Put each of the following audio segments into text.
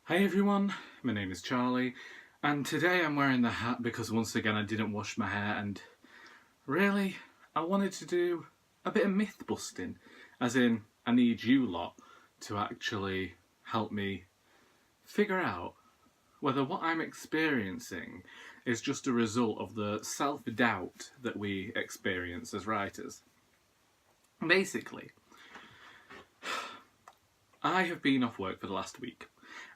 Hi everyone, my name is Charlie, and today I'm wearing the hat because once again I didn't wash my hair, and really, I wanted to do a bit of myth busting, as in I need you lot to actually help me figure out whether what I'm experiencing is just a result of the self-doubt that we experience as writers. Basically, I have been off work for the last week.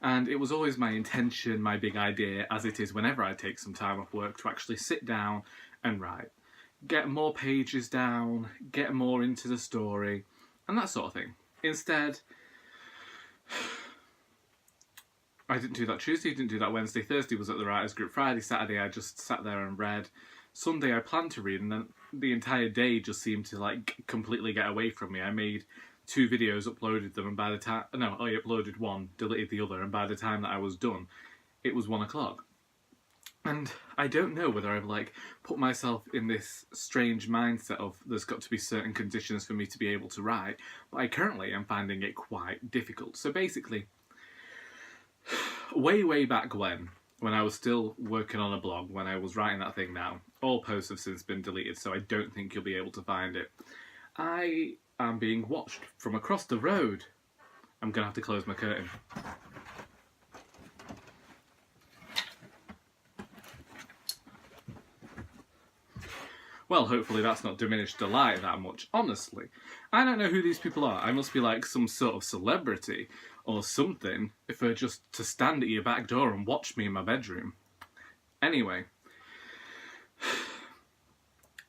And it was always my intention, my big idea, as it is whenever I take some time off work, to actually sit down and write. Get more pages down, get more into the story, and that sort of thing. Instead, I didn't do that Tuesday, didn't do that Wednesday, Thursday was at the writers group, Friday, Saturday I just sat there and read. Sunday I planned to read, and then the entire day just seemed to completely get away from me. I made 2 videos, uploaded them, and by the time... No, I uploaded one, deleted the other, and by the time that I was done, it was 1 o'clock. And I don't know whether I've put myself in this strange mindset of there's got to be certain conditions for me to be able to write, but I currently am finding it quite difficult. So basically, way back when I was still working on a blog, when I was writing that thing now, all posts have since been deleted, so I don't think you'll be able to find it. I am being watched from across the road. I'm gonna have to close my curtain. Well, hopefully that's not diminished the light that much. Honestly, I don't know who these people are. I must be like some sort of celebrity or something for just to stand at your back door and watch me in my bedroom. Anyway,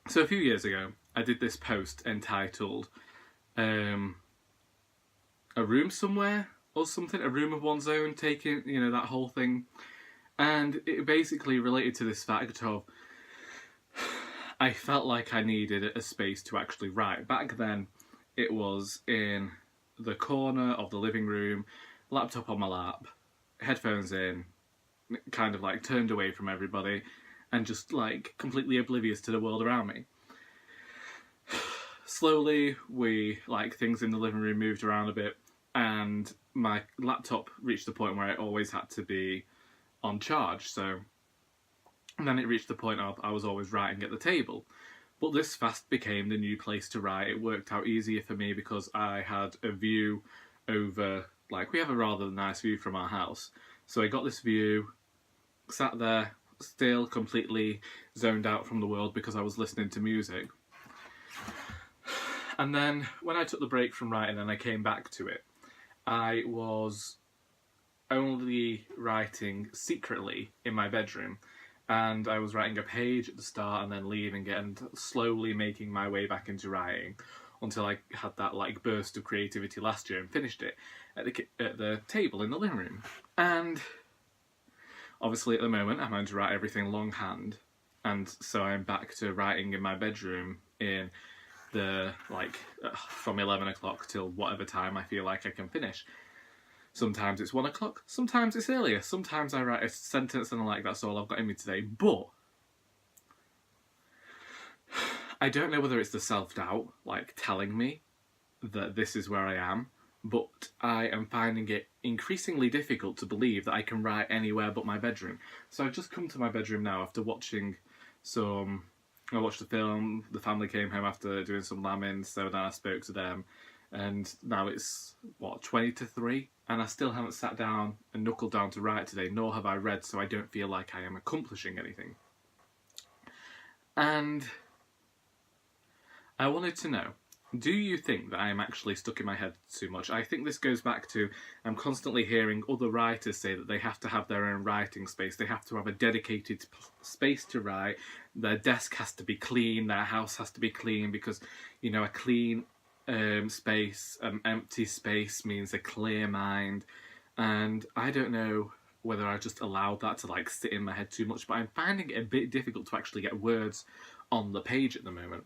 so a few years ago, I did this post entitled a room somewhere or something, a room of one's own, taking, that whole thing. And it basically related to this fact of I felt like I needed a space to actually write. Back then, it was in the corner of the living room, laptop on my lap, headphones in, kind of turned away from everybody, and just completely oblivious to the world around me. Slowly, things in the living room moved around a bit, and my laptop reached the point where it always had to be on charge, and then it reached the point of I was always writing at the table. But this fast became the new place to write. It worked out easier for me because I had a view over, we have a rather nice view from our house. So I got this view, sat there, still completely zoned out from the world because I was listening to music. And then when I took the break from writing and I came back to it, I was only writing secretly in my bedroom. And I was writing a page at the start and then leaving it and slowly making my way back into writing until I had that burst of creativity last year and finished it at the table in the living room. And obviously at the moment I'm having to write everything longhand, and so I'm back to writing in my bedroom in the from 11 o'clock till whatever time I feel like I can finish. Sometimes it's 1 o'clock, sometimes it's earlier, sometimes I write a sentence and I'm like, that's all I've got in me today. But I don't know whether it's the self-doubt, telling me that this is where I am, but I am finding it increasingly difficult to believe that I can write anywhere but my bedroom. So I've just come to my bedroom now after watching I watched the film, the family came home after doing some lambing, so then I spoke to them. And now it's, 20 to 3? And I still haven't sat down and knuckled down to write today, nor have I read, so I don't feel like I am accomplishing anything. And I wanted to know, do you think that I am actually stuck in my head too much? I think this goes back to, I'm constantly hearing other writers say that they have to have their own writing space, they have to have a dedicated space to write, their desk has to be clean, their house has to be clean, because, a clean space, empty space means a clear mind, and I don't know whether I just allowed that to sit in my head too much, but I'm finding it a bit difficult to actually get words on the page at the moment.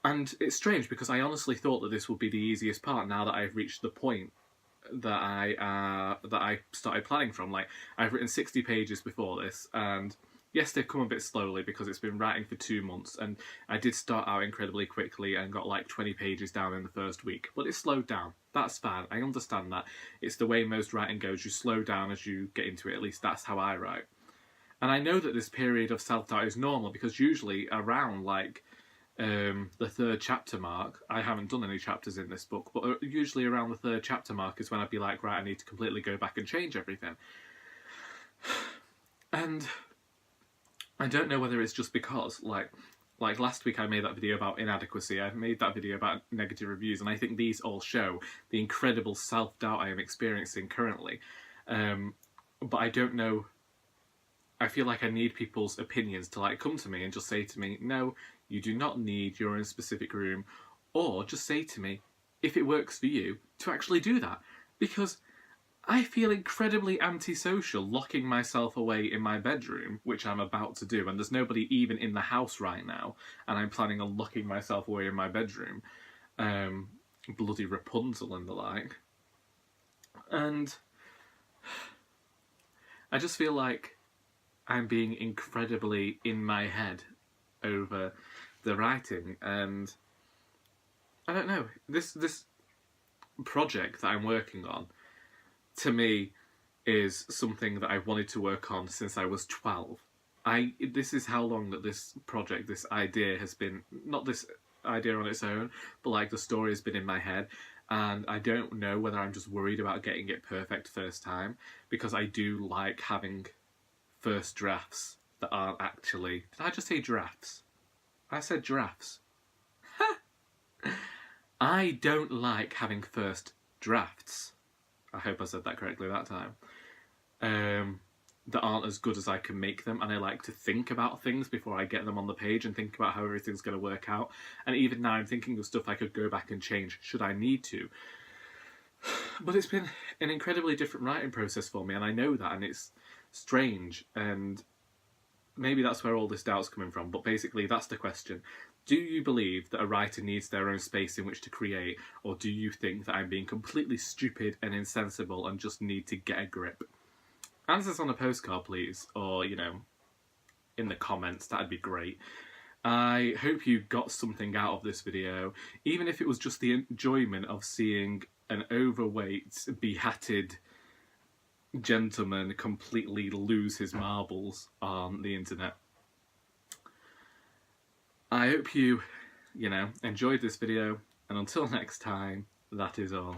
And it's strange because I honestly thought that this would be the easiest part now that I've reached the point that I started planning from. I've written 60 pages before this, and yes, they've come a bit slowly because it's been writing for 2 months, and I did start out incredibly quickly and got 20 pages down in the first week, but it slowed down. That's fine. I understand that. It's the way most writing goes. You slow down as you get into it. At least that's how I write. And I know that this period of self-doubt is normal because usually around like the third chapter mark, I haven't done any chapters in this book, but usually around the third chapter mark is when I'd be like, right, I need to completely go back and change everything. And I don't know whether it's just because, like last week I made that video about inadequacy, I made that video about negative reviews, and I think these all show the incredible self-doubt I am experiencing currently. But I don't know, I feel like I need people's opinions to like come to me and just say to me, no, you do not need your own specific room, or just say to me, if it works for you, to actually do that. Because I feel incredibly antisocial locking myself away in my bedroom, which I'm about to do, and there's nobody even in the house right now, and I'm planning on locking myself away in my bedroom. Bloody Rapunzel and the like. And I just feel like I'm being incredibly in my head over the writing, and I don't know, this project that I'm working on, to me, is something that I've wanted to work on since I was 12. This is how long that this project, this idea has been, not this idea on its own, but like the story has been in my head, and I don't know whether I'm just worried about getting it perfect first time, because I do like having first drafts that aren't actually... Did I just say drafts? I said drafts. I don't like having first drafts. I hope I said that correctly that time. That aren't as good as I can make them, and I like to think about things before I get them on the page and think about how everything's going to work out. And even now I'm thinking of stuff I could go back and change should I need to. But it's been an incredibly different writing process for me, and I know that, and it's strange, and maybe that's where all this doubt's coming from, but basically that's the question. Do you believe that a writer needs their own space in which to create, or do you think that I'm being completely stupid and insensible and just need to get a grip? Answers on a postcard, please, or, you know, in the comments, that'd be great. I hope you got something out of this video, even if it was just the enjoyment of seeing an overweight, behatted gentleman completely lose his marbles on the internet. I hope you, enjoyed this video, and until next time, that is all.